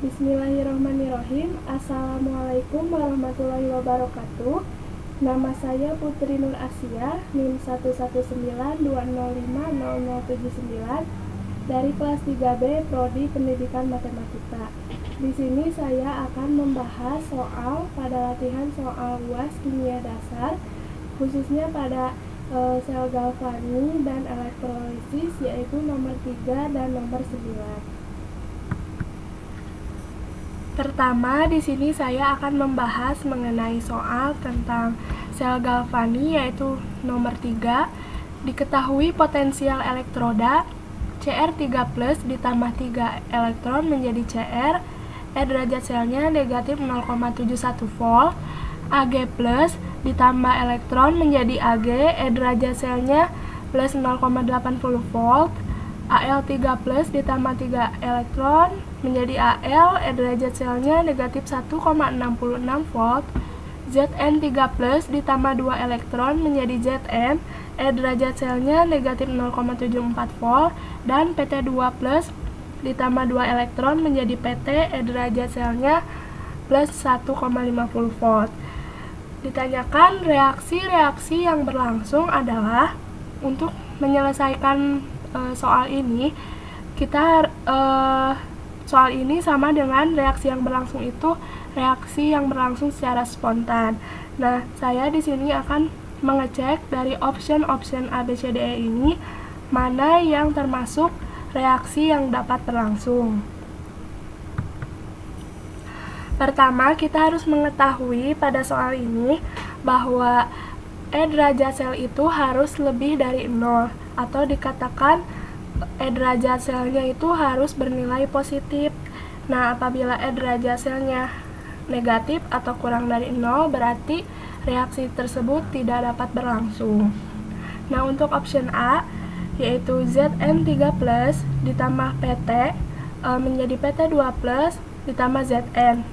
Bismillahirrahmanirrahim. Assalamualaikum warahmatullahi wabarakatuh. Nama saya Putri Nur Asia, NIM 11920500079 dari kelas 3B Prodi Pendidikan Matematika. Di sini saya akan membahas soal pada latihan soal UAS kimia dasar, khususnya pada sel galvani dan elektrolisis, yaitu nomor 3 dan nomor 9. Pertama, di sini saya akan membahas mengenai soal tentang sel galvani, yaitu nomor 3. Diketahui potensial elektroda Cr3+ ditambah 3 elektron menjadi Cr, E derajat selnya negatif 0,71 volt, Ag+ ditambah elektron menjadi Ag, E derajat selnya plus 0,80 volt, Al3+ ditambah 3 elektron menjadi Al, E derajat selnya negatif 1,66 volt, Zn3+ ditambah 2 elektron menjadi Zn, E derajat selnya negatif 0,74 volt, dan Pt2+ ditambah 2 elektron menjadi Pt, E derajat selnya plus 1,50 volt. Ditanyakan reaksi-reaksi yang berlangsung adalah, untuk menyelesaikan soal ini, soal ini sama dengan reaksi yang berlangsung itu reaksi yang berlangsung secara spontan. Nah, saya di sini akan mengecek dari option A, B, C, D, E ini mana yang termasuk reaksi yang dapat berlangsung. Pertama, kita harus mengetahui pada soal ini bahwa E derajat sel itu harus lebih dari 0, atau dikatakan E derajat selnya itu harus bernilai positif. Nah, apabila E derajat selnya negatif atau kurang dari 0, berarti reaksi tersebut tidak dapat berlangsung. Nah, untuk option A, yaitu Zn3+ ditambah Pt menjadi Pt2+ ditambah Zn.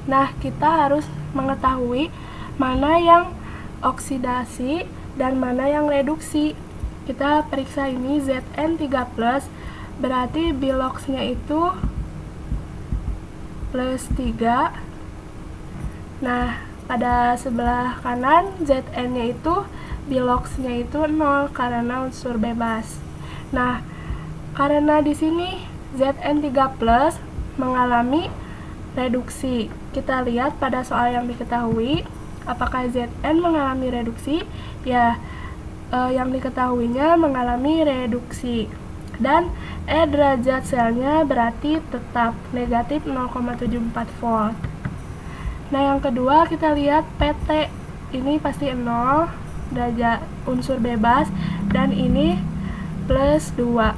Nah, kita harus mengetahui mana yang oksidasi dan mana yang reduksi. Kita periksa ini Zn3+, berarti biloxnya itu plus 3. Nah, pada sebelah kanan Zn-nya itu biloxnya itu 0 karena unsur bebas. Nah, karena di sini Zn3+ mengalami reduksi. Kita lihat pada soal yang diketahui, apakah Zn mengalami reduksi? Ya, yang diketahuinya mengalami reduksi. Dan E derajat selnya berarti tetap negatif 0,74 volt. Nah, yang kedua kita lihat Pt, ini pasti 0, derajat unsur bebas, dan ini plus 2.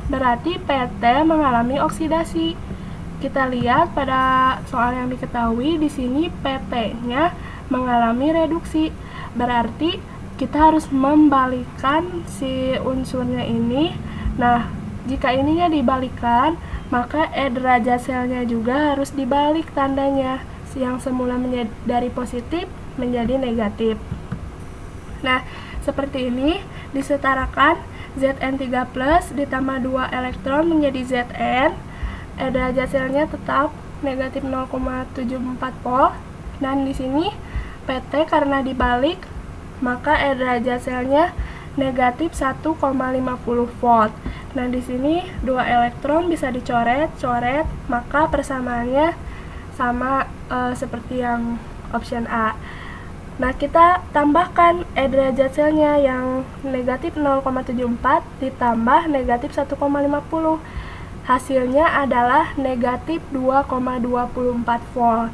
Berarti Pt mengalami oksidasi. Kita lihat pada soal yang diketahui di sini Pt-nya mengalami reduksi. Berarti kita harus membalikkan si unsurnya ini. Nah, jika ininya dibalikkan, maka E derajat selnya juga harus dibalik tandanya. Yang semula dari positif menjadi negatif. Nah, seperti ini disetarakan Zn3+ ditambah 2 elektron menjadi Zn. E derajat selnya tetap negatif 0,74 volt, dan di sini Pt karena dibalik, maka E derajat selnya negatif 1,50 volt. Nah, di sini 2 elektron bisa dicoret, maka persamaannya sama seperti yang option A. Nah, kita tambahkan E derajat selnya yang negatif 0,74 ditambah negatif 1,50. Hasilnya adalah negatif 2,24 volt.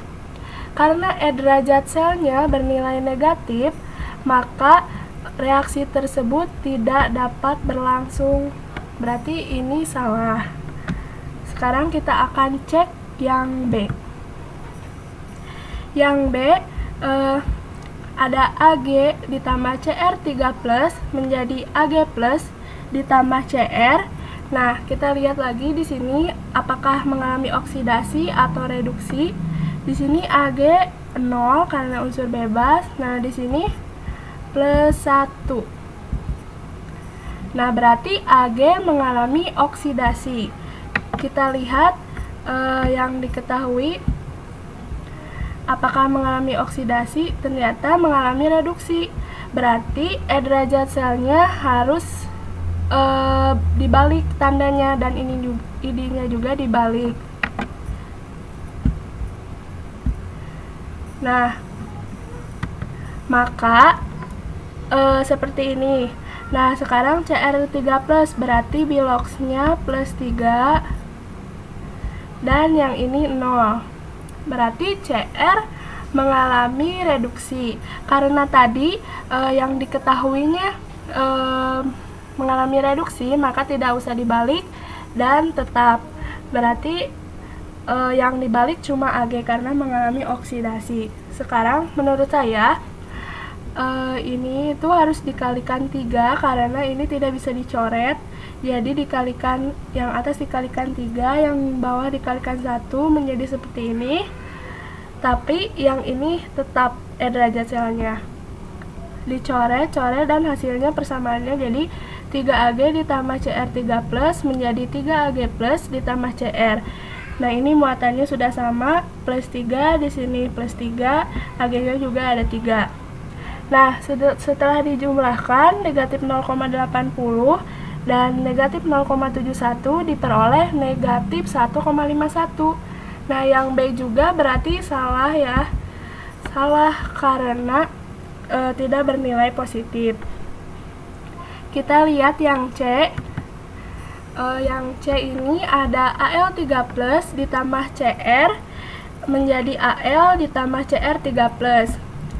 Karena E derajat selnya bernilai negatif, maka reaksi tersebut tidak dapat berlangsung. Berarti ini salah. Sekarang kita akan cek yang B. Yang B, ada Ag ditambah Cr3+ menjadi Ag+ ditambah Cr. Nah, kita lihat lagi di sini apakah mengalami oksidasi atau reduksi. Di sini Ag 0 karena unsur bebas. Nah, di sini plus 1. Nah, berarti Ag mengalami oksidasi. kita lihat yang diketahui apakah mengalami oksidasi, ternyata mengalami reduksi. Berarti E derajat selnya harus dibalik tandanya, dan ininya juga dibalik. Nah, maka seperti ini. Nah, sekarang Cr3+, berarti biloxnya plus 3, dan yang ini 0. Berarti Cr mengalami reduksi. Karena tadi yang diketahuinya mengalami reduksi, maka tidak usah dibalik dan tetap. Berarti yang dibalik cuma Ag karena mengalami oksidasi. Sekarang menurut saya ini itu harus dikalikan 3 karena ini tidak bisa dicoret. Jadi dikalikan, yang atas dikalikan 3, yang bawah dikalikan 1 menjadi seperti ini. Tapi yang ini tetap E derajat selnya. Dicoret, dan hasilnya persamaannya jadi 3Ag ditambah Cr3+ menjadi 3Ag plus ditambah Cr. Nah, ini muatannya sudah sama, plus 3, di sini plus 3, Ag-nya juga ada 3. Nah, setelah dijumlahkan, negatif 0,80 dan negatif 0,71 diperoleh negatif 1,51. Nah, yang B juga berarti salah ya. Salah karena tidak bernilai positif. Kita lihat yang C. Yang C ini ada Al3+ ditambah Cr menjadi Al ditambah Cr3+.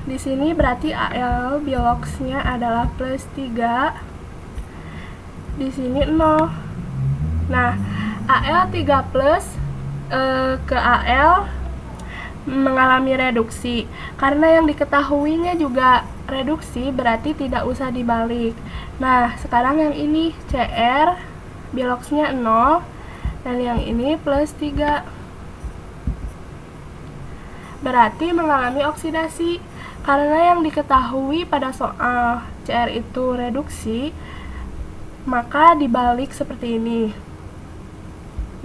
Di sini berarti Al biloxnya adalah plus 3. Di sini 0. Nah, Al3+ ke Al mengalami reduksi. Karena yang diketahuinya juga reduksi, berarti tidak usah dibalik. Nah, sekarang yang ini Cr biloxnya 0 dan yang ini plus 3. Berarti mengalami oksidasi. Karena yang diketahui pada soal Cr itu reduksi, maka dibalik seperti ini.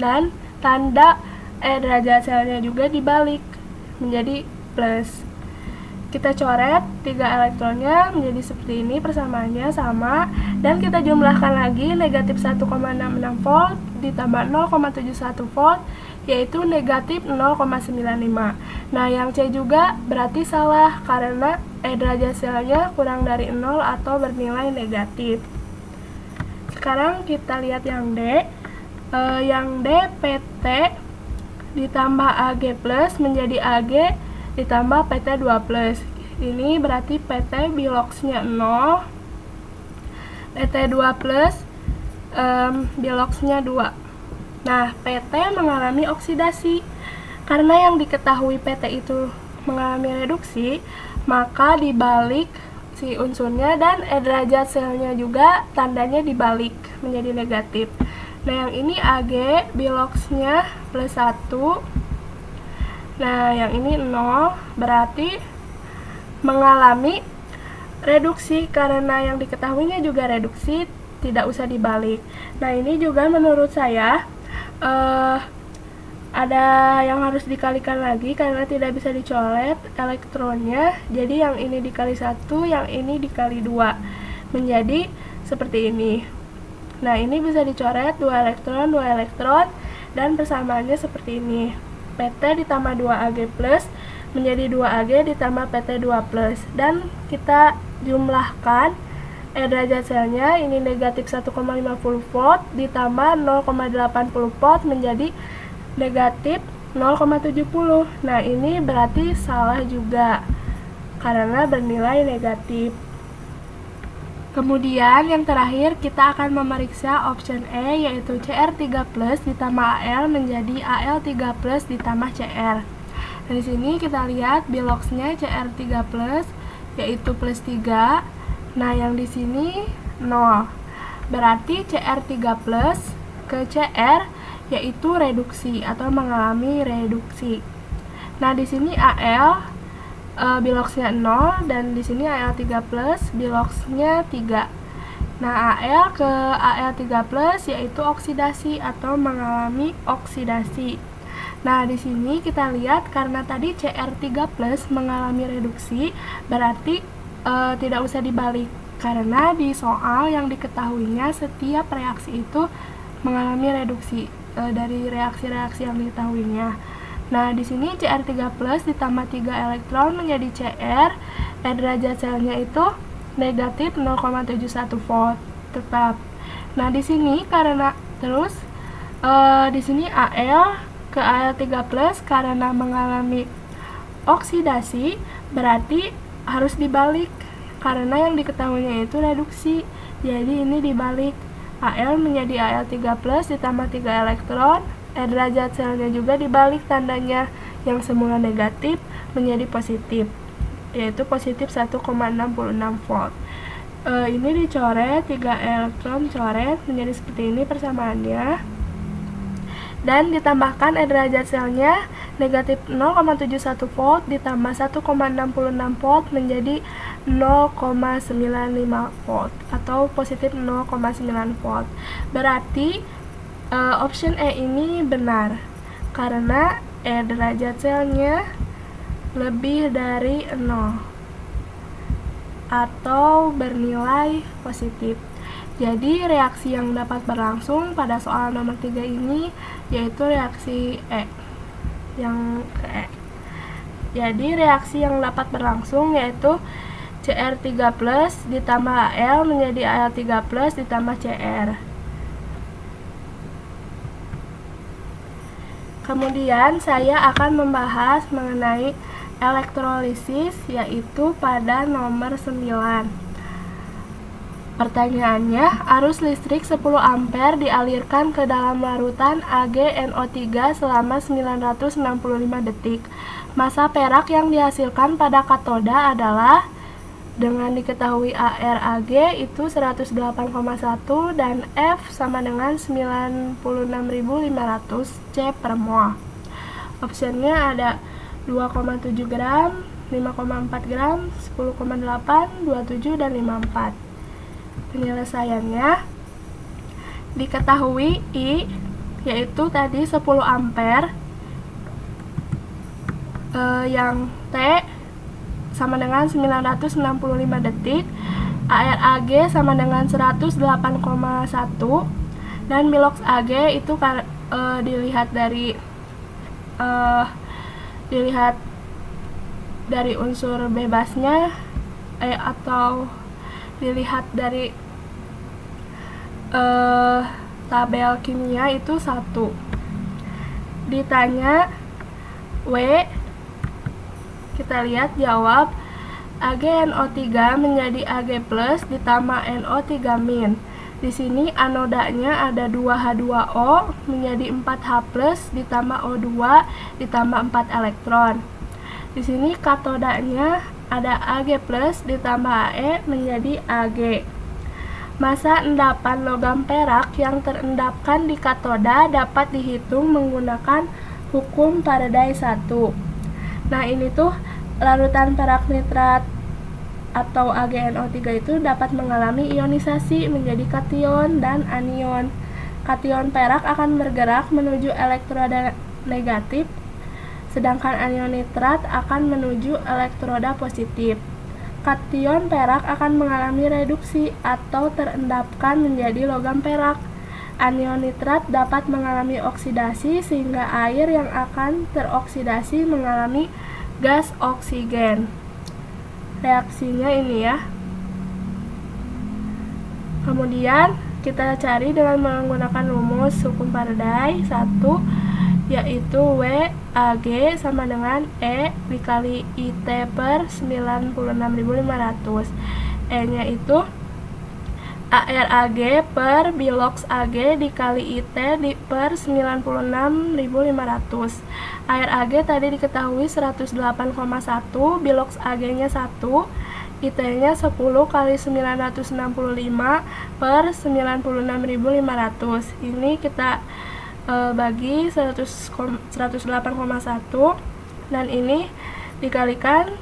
Dan tanda E derajat selnya juga dibalik menjadi plus. Kita coret 3 elektronnya menjadi seperti ini, persamaannya sama, dan kita jumlahkan lagi negatif 1,66 volt ditambah 0,71 volt, yaitu negatif 0,95. Nah, yang C juga berarti salah karena E derajat selnya kurang dari 0 atau bernilai negatif. Sekarang kita lihat yang D. Yang D, PT ditambah Ag plus menjadi Ag ditambah PT2 plus. Ini berarti PT biloxnya 0, PT2 plus biloxnya 2. Nah, PT mengalami oksidasi. Karena yang diketahui PT itu mengalami reduksi, maka dibalik si unsurnya, dan E derajat selnya juga tandanya dibalik menjadi negatif. Nah, yang ini Ag biloxnya plus 1. Nah, yang ini 0, berarti mengalami reduksi. Karena yang diketahuinya juga reduksi, tidak usah dibalik. Nah, ini juga menurut saya ada yang harus dikalikan lagi karena tidak bisa dicoret elektronnya. Jadi yang ini dikali 1, yang ini dikali 2 menjadi seperti ini. Nah, ini bisa dicoret 2 elektron, dan persamaannya seperti ini. PT ditambah 2Ag plus menjadi 2Ag ditambah PT2 plus, dan kita jumlahkan E derajat selnya, ini negatif 1,50 volt ditambah 0,80 volt menjadi negatif 0,70. Nah, ini berarti salah juga karena bernilai negatif. Kemudian yang terakhir kita akan memeriksa option E, yaitu Cr3+ ditambah Al menjadi Al3+ ditambah Cr. Di sini kita lihat biloxnya Cr3+ yaitu plus 3. Nah, yang di sini 0. Berarti Cr3+ ke Cr yaitu reduksi atau mengalami reduksi. Nah, di sini Al biloxnya 0 dan di sini Al3+ biloxnya 3. Nah, Al ke Al3+ yaitu oksidasi atau mengalami oksidasi. Nah, di sini kita lihat karena tadi Cr3+ mengalami reduksi, berarti tidak usah dibalik. Karena di soal yang diketahuinya setiap reaksi itu mengalami reduksi dari reaksi-reaksi yang diketahuinya. Nah, di sini Cr3+ ditambah 3 elektron menjadi Cr, derajat selnya itu negatif 0,71 volt tetap. Nah, di sini karena terus di sini Al ke Al3+ karena mengalami oksidasi, berarti harus dibalik karena yang diketahuinya itu reduksi. Jadi ini dibalik, Al menjadi Al3+ ditambah 3 elektron, derajat selnya juga dibalik tandanya, yang semula negatif menjadi positif, yaitu positif 1,66 volt. Ini dicoret, 3 elektron coret menjadi seperti ini persamaannya, dan ditambahkan derajat selnya negatif 0,71 volt ditambah 1,66 volt menjadi 0,95 volt atau positif 0,9 volt. Berarti option E ini benar karena derajat selnya lebih dari 0 atau bernilai positif. Jadi reaksi yang dapat berlangsung pada soal nomor 3 ini yaitu reaksi E, yang ke E. Jadi reaksi yang dapat berlangsung yaitu Cr3+ ditambah Al menjadi Al3+ ditambah Cr. Kemudian saya akan membahas mengenai elektrolisis yaitu pada nomor 9. Pertanyaannya, arus listrik 10 ampere dialirkan ke dalam larutan AgNO3 selama 965 detik. Massa perak yang dihasilkan pada katoda adalah, dengan diketahui ArAg itu 108,1 dan F sama dengan 96.500 C per mol. Optionnya ada 2,7 gram, 5,4 gram, 10,8, 27, dan 54. Penyelesaiannya diketahui I yaitu tadi 10 ampere, yang T sama dengan 965 detik, ArAg sama dengan 108,1, dan Bilox Ag itu dilihat dari unsur bebasnya atau dilihat dari tabel kimia itu 1. Ditanya W, kita lihat jawab AgNO3 menjadi Ag+ ditambah NO3-. Di sini anodanya ada 2H2O menjadi 4H+ ditambah O2 ditambah 4 elektron. Di sini katodanya ada Ag+ ditambah Ae menjadi Ag. Massa endapan logam perak yang terendapkan di katoda dapat dihitung menggunakan hukum Faraday 1. Nah, ini tuh larutan perak nitrat atau AgNO3 itu dapat mengalami ionisasi menjadi kation dan anion. Kation perak akan bergerak menuju elektroda negatif, sedangkan anion nitrat akan menuju elektroda positif. Kation perak akan mengalami reduksi atau terendapkan menjadi logam perak. Anion nitrat dapat mengalami oksidasi sehingga air yang akan teroksidasi mengalami gas oksigen. Reaksinya ini ya. Kemudian kita cari dengan menggunakan rumus hukum Faraday 1, yaitu WAg sama dengan E dikali IT per 96.500. E nya itu ArAg per Bilox Ag dikali IT per 96.500. ArAg tadi diketahui 108,1, Bilox Ag nya 1, IT nya 10 kali 965 per 96.500. Ini kita bagi 108,1 dan ini dikalikan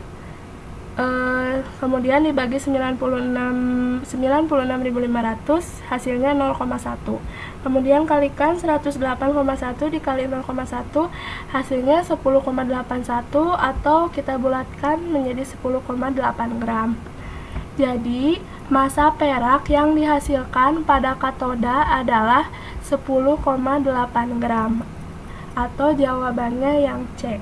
Kemudian dibagi 96.500, hasilnya 0,1. Kemudian kalikan 108,1 dikali 0,1, hasilnya 10,81, atau kita bulatkan menjadi 10,8 gram. Jadi, massa perak yang dihasilkan pada katoda adalah 10,8 gram, atau jawabannya yang C.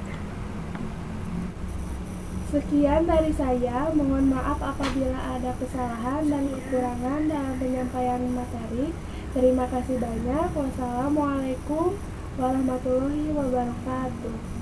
Sekian dari saya, mohon maaf apabila ada kesalahan dan kekurangan dalam penyampaian materi. Terima kasih banyak. Wassalamualaikum warahmatullahi wabarakatuh.